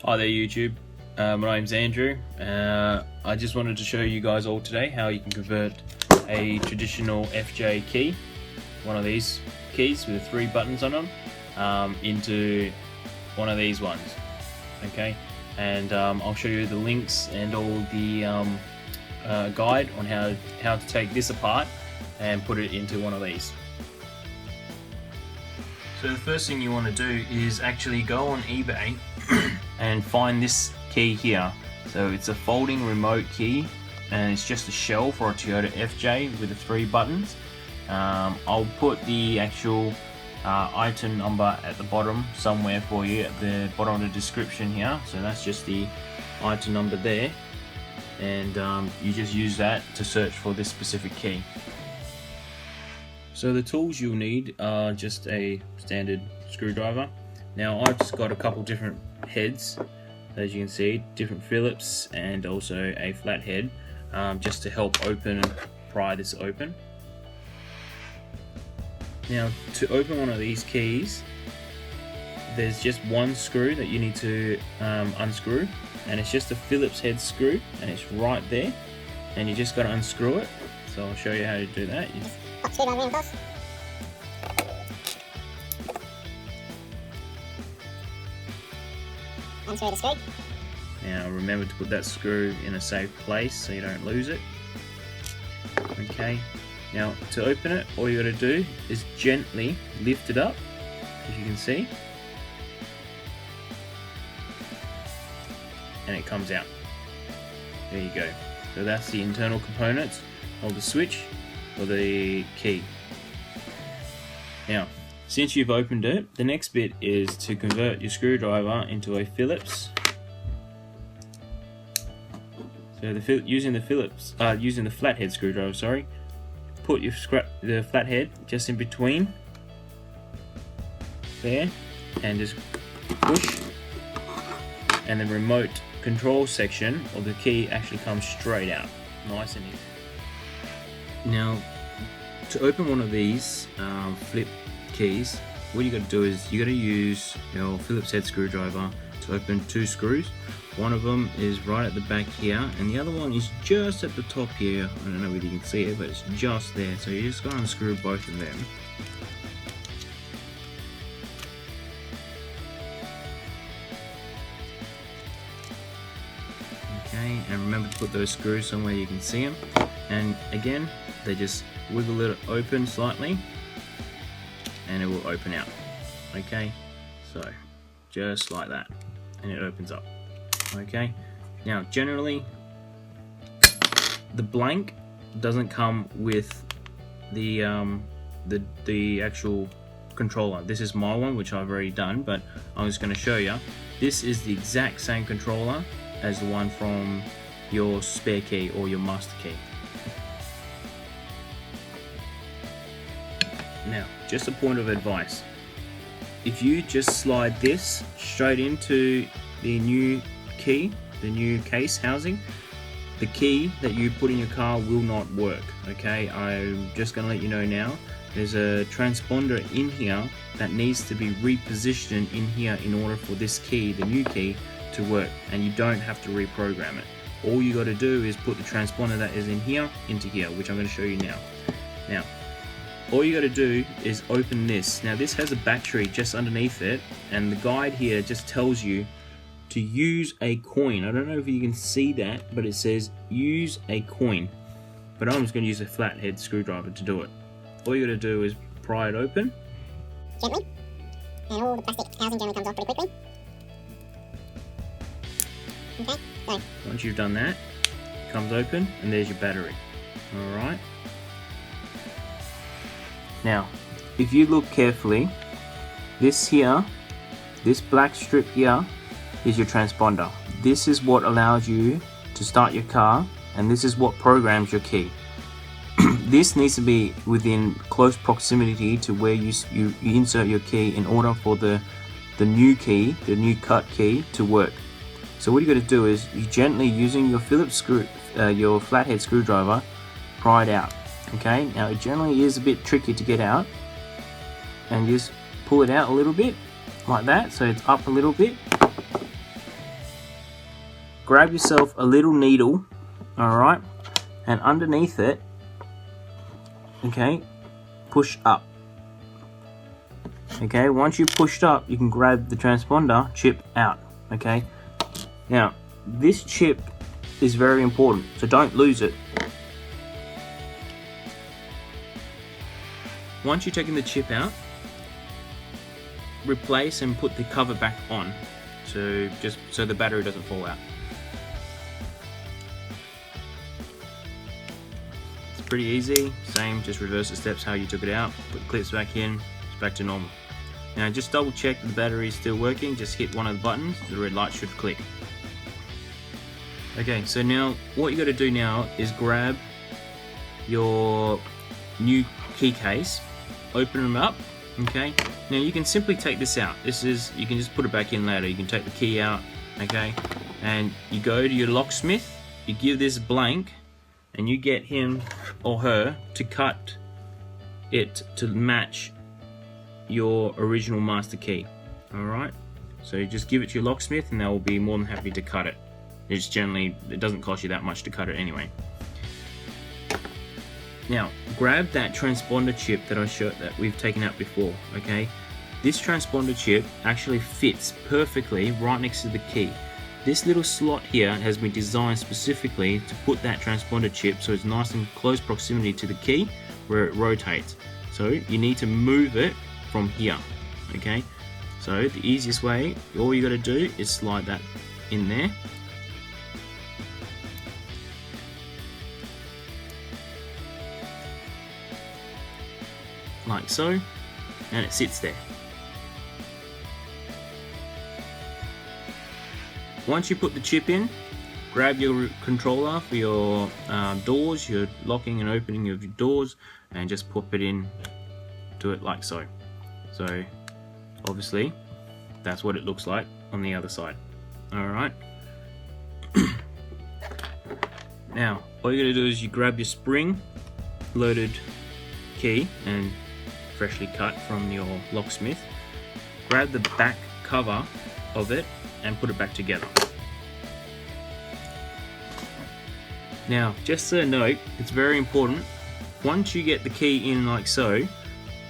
Hi there YouTube, my name's Andrew. I just wanted to show you guys all today how you can convert a traditional FJ key, one of these keys with 3 buttons on them, into one of these ones. Okay, and I'll show you the links and all the guide on how to take this apart and put it into one of these. So the first thing you want to do is actually go on eBay and find this key here. So it's a folding remote key and it's just a shell for a Toyota FJ with the 3 buttons. I'll put the actual item number at the bottom somewhere for you at the bottom of the description here. So that's just the item number there, and you just use that to search for this specific key. So the tools you'll need are just a standard screwdriver. Now I've just got a couple different heads, as you can see, different Phillips and also a flat head, just to help open and pry this open. Now to open one of these keys, there's just one screw that you need to unscrew, and it's just a Phillips head screw, and it's right there, and you just got to unscrew it. So I'll show you how to do that. Unscrew the screw. Now remember to put that screw in a safe place so you don't lose it. Okay, now to open it, all you got to do is gently lift it up, as you can see, and it comes out. There you go. So that's the internal components of the switch or the key. Now since you've opened it, the next bit is to convert your screwdriver into a Phillips. So using the flathead screwdriver, sorry, put the flathead just in between there, and just push, and the remote control section of the key actually comes straight out, nice and easy. Now to open one of these flip keys, what you got to do is you got to use your Phillips head screwdriver to open 2 screws. One of them is right at the back here, and the other one is just at the top here. I don't know whether you can see it, but it's just there. So you just got to unscrew both of them. Okay, and remember to put those screws somewhere you can see them. And again, they just wiggle it open slightly, and it will open out. Okay, so just like that, and it opens up. Okay, now generally the blank doesn't come with the actual controller. This is my one, which I've already done, but I'm just going to show you. This is the exact same controller as the one from your spare key or your master key. Now, just a point of advice. If you just slide this straight into the new key, the new case housing, the key that you put in your car will not work. Okay, I'm just going to let you know now. There's a transponder in here that needs to be repositioned in here in order for this key, the new key, to work, and you don't have to reprogram it. All you got to do is put the transponder that is in here into here, which I'm going to show you now. Now, all you got to do is open this. Now this has a battery just underneath it, and the guide here just tells you to use a coin. I don't know if you can see that, but it says use a coin. But I'm just going to use a flathead screwdriver to do it. All you got to do is pry it open. Gently. And all the plastic housing generally comes off pretty quickly. Okay, so once you've done that, it comes open, and there's your battery. Alright. Now, if you look carefully, this here, this black strip here, is your transponder. This is what allows you to start your car, and this is what programs your key. This needs to be within close proximity to where you insert your key in order for the new key, the new cut key, to work. So what you got to do is you gently, using your Phillips your flathead screwdriver, pry it out. Okay, now it generally is a bit tricky to get out, and just pull it out a little bit like that, so it's up a little bit, grab yourself a little needle, alright, and underneath it, okay, push up. Okay, once you've pushed up, you can grab the transponder chip out. Okay, now this chip is very important, so don't lose it. Once you've taken the chip out, replace and put the cover back on, just so the battery doesn't fall out. It's pretty easy. Same, just reverse the steps how you took it out. Put the clips back in. It's back to normal. Now just double check that the battery is still working. Just hit one of the buttons. The red light should click. Okay, so now what you got to do now is grab your new key case, open them up. Okay, now you can simply take this out. You can just put it back in later. You can take the key out, okay, and you go to your locksmith, you give this blank, and you get him or her to cut it to match your original master key. Alright, so you just give it to your locksmith and they will be more than happy to cut it. It doesn't cost you that much to cut it anyway. Now, grab that transponder chip that we've taken out before, okay? This transponder chip actually fits perfectly right next to the key. This little slot here has been designed specifically to put that transponder chip so it's nice and close proximity to the key where it rotates. So you need to move it from here, okay? So the easiest way, all you got to do is slide that in there. Like so, and it sits there. Once you put the chip in, grab your controller for your doors, your locking and opening of your doors, and just pop it in, do it like so. So obviously that's what it looks like on the other side. Alright. Now all you gotta do is you grab your spring loaded key and freshly cut from your locksmith, grab the back cover of it and put it back together. Now just a note, it's very important, once you get the key in like so,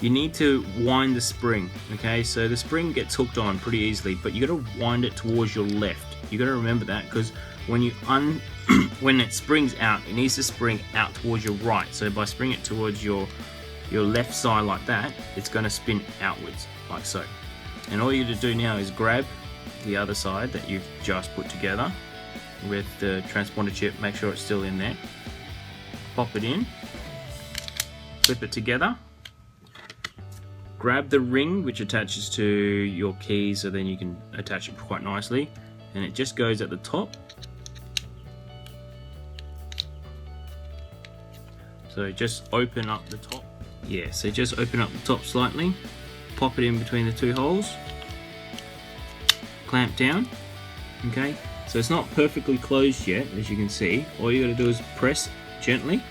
you need to wind the spring, okay? So the spring gets hooked on pretty easily, but you got to wind it towards your left. You got to remember that, because when you when it springs out, it needs to spring out towards your right. So by springing it towards your left side like that, it's going to spin outwards like so. And all you have to do now is grab the other side that you've just put together with the transponder chip, make sure it's still in there, pop it in, flip it together, grab the ring which attaches to your key, so then you can attach it quite nicely, and it just goes at the top. So just open up the top. Yeah, so just open up the top slightly, pop it in between the two holes, clamp down, okay? So it's not perfectly closed yet, as you can see. All you got to do is press gently.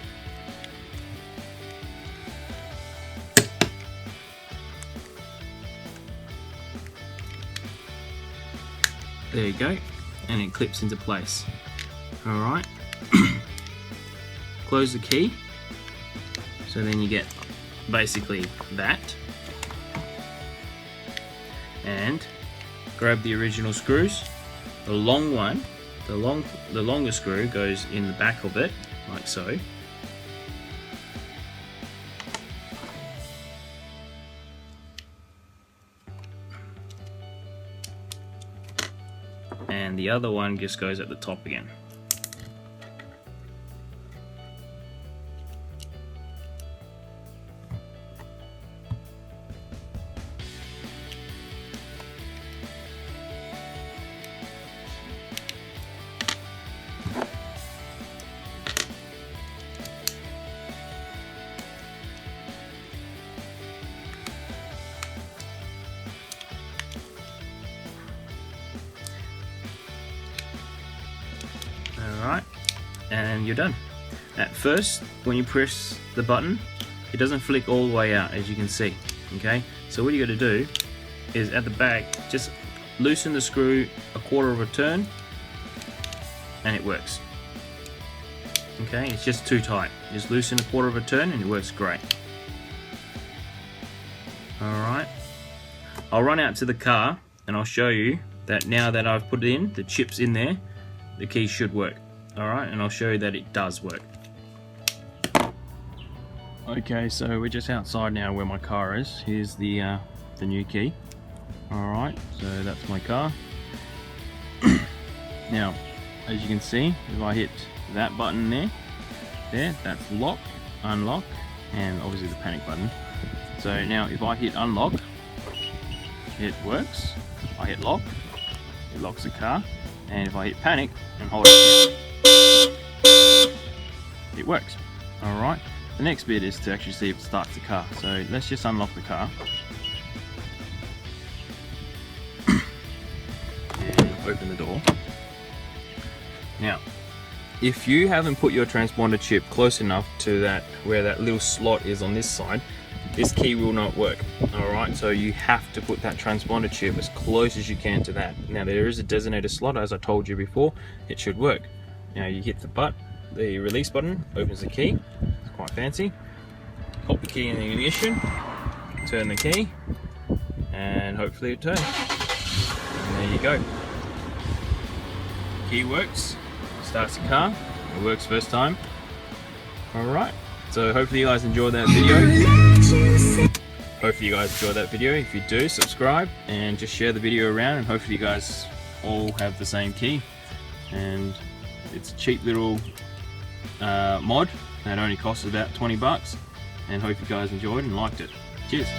There you go, and it clips into place. Alright, close the key, so then you get basically that, and grab the original screws. The long one, the longer screw goes in the back of it, like so. And the other one just goes at the top again. Alright, and you're done. At first, when you press the button, it doesn't flick all the way out, as you can see. Okay, so what you got to do is at the back, just loosen the screw a quarter of a turn, and it works. Okay, it's just too tight. Just loosen a quarter of a turn and it works great. Alright, I'll run out to the car and I'll show you that now that I've put it in, the chip's in there, the key should work. Alright, and I'll show you that it does work. Okay, so we're just outside now where my car is. Here's the new key. Alright, so that's my car. Now, as you can see, if I hit that button there, that's lock, unlock, and obviously the panic button. So now if I hit unlock, it works. I hit lock, it locks the car, and if I hit panic and hold it down, it works. Alright, the next bit is to actually see if it starts the car. So let's just unlock the car. And open the door. Now, if you haven't put your transponder chip close enough to that where that little slot is on this side, this key will not work. Alright, so you have to put that transponder chip as close as you can to that. Now there is a designated slot, as I told you before, it should work. Now you hit the release button, opens the key, it's quite fancy. Pop the key in the ignition, turn the key, and hopefully it turns. And there you go. Key works, starts the car, it works first time. Alright, so hopefully you guys enjoyed that video. Hopefully you guys enjoyed that video. If you do, subscribe and just share the video around, and hopefully you guys all have the same key. And it's a cheap little mod that only costs about 20 bucks, and hope you guys enjoyed and liked it. Cheers.